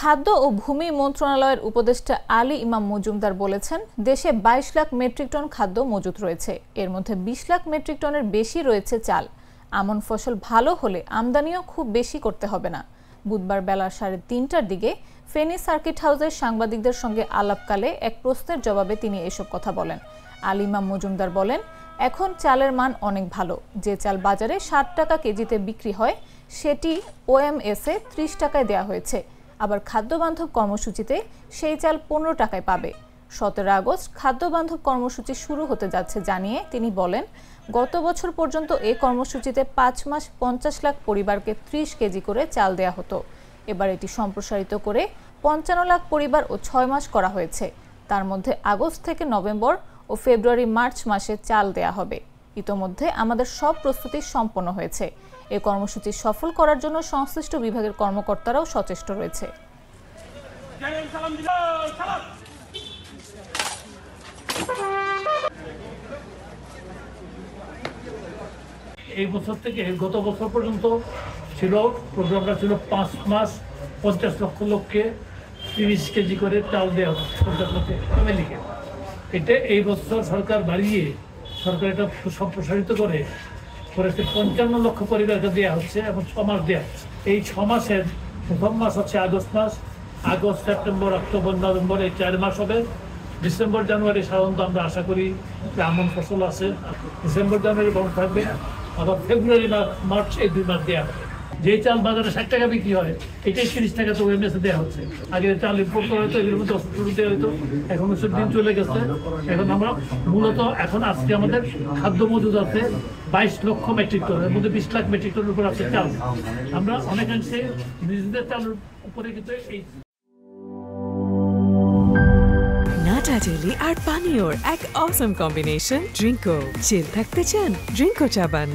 খাদ্য ও ভূমি মন্ত্রণালয়ের উপদেষ্টা আলী ইমাম মজুমদার বলেছেন, দেশে 22 লাখ মেট্রিক টন খাদ্য মজুত রয়েছে। এর মধ্যে 20 লাখ মেট্রিক টনের বেশি রয়েছে চাল। আমন ফসল ভালো হলে আমদানিও খুব বেশি করতে হবে না। বুধবার বেলা 3:30টার দিকে ফেনী সার্কিট হাউসের সাংবাদিকদের সঙ্গে আলাপকালে এক প্রশ্নের জবাবে তিনি এসব কথা বলেন। আলী ইমাম মজুমদার বলেন, এখন চালের মান অনেক ভালো। যে চাল বাজারে 60 টাকা কেজিতে বিক্রি হয়, সেটি ওএমএসে 30 টাকায় দেওয়া হয়েছে। আবার খাদ্যবান্ধব কর্মসূচিতে সেই চাল 15 টাকায় পাবে। 17 আগস্ট খাদ্যবান্ধব কর্মসূচি শুরু হতে যাচ্ছে জানিয়ে তিনি বলেন, গত বছর পর্যন্ত এই কর্মসূচিতে 5 মাস 50 লাখ পরিবারকে 30 কেজি করে চাল দেয়া হতো। এবার এটি সম্প্রসারিত করে 55 লাখ পরিবার ও 6 মাস করা হয়েছে। তার মধ্যে আগস্ট থেকে নভেম্বর ও ফেব্রুয়ারি মার্চ মাসে চাল দেয়া হবে। ইতোমধ্যে আমাদের সব প্রস্তুতি সম্পন্ন হয়েছে। এই কর্মসূচি সফল করার জন্য সংশ্লিষ্ট বিভাগের কর্মকর্তারাও সচেষ্ট রয়েছে। এই বছর থেকে গত বছর পর্যন্ত ছিল প্রোগ্রামটা ছিল 5 মাস 50 লক্ষ লোককে 30 কেজি করে চাল দেওয়া হচ্ছে ফ্যামিলিকে। এটা এই বছর সরকার বাড়িয়ে সরকার এটা সম্প্রসারিত করে 55 লক্ষ পরিবারকে দেওয়া হচ্ছে এবং 6 মাস দেওয়া হচ্ছে। এই 6 মাসের প্রথম মাস হচ্ছে আগস্ট মাস। আগস্ট, সেপ্টেম্বর, অক্টোবর, নভেম্বর এই 4 মাস হবে। ডিসেম্বর, জানুয়ারি সাধারণত আমরা আশা করি যে আমন ফসল আছে, ডিসেম্বর, জানুয়ারি বন্ধ থাকবে। আবার ফেব্রুয়ারি, মার্চ এই 2 মাস দেওয়া হবে। যে চাল বাজারে 60 টাকা বিক্রি হয়, এটাই 30 টাকা তো ওএমএসে দেওয়া হচ্ছে। আগে চাল ইম্পোর্ট করা হতো, এগুলোর মধ্যে শুরু দেওয়া হতো, এখন সব দিন চলে গেছে। এখন আমরা মূলত এখন আজকে আমাদের খাদ্য মজুদ আছে 22 লক্ষ মেট্রিক টন, এর মধ্যে 20 লাখ মেট্রিক টনের উপর আছে চাল। আমরা অনেকাংশে নিজেদের চালের উপরে কিন্তু এই নাটা ডেইলি আর পানীয়র এক অসম কম্বিনেশন ড্রিঙ্কো। চিল থাকতে চান? ড্রিঙ্কো চাবান।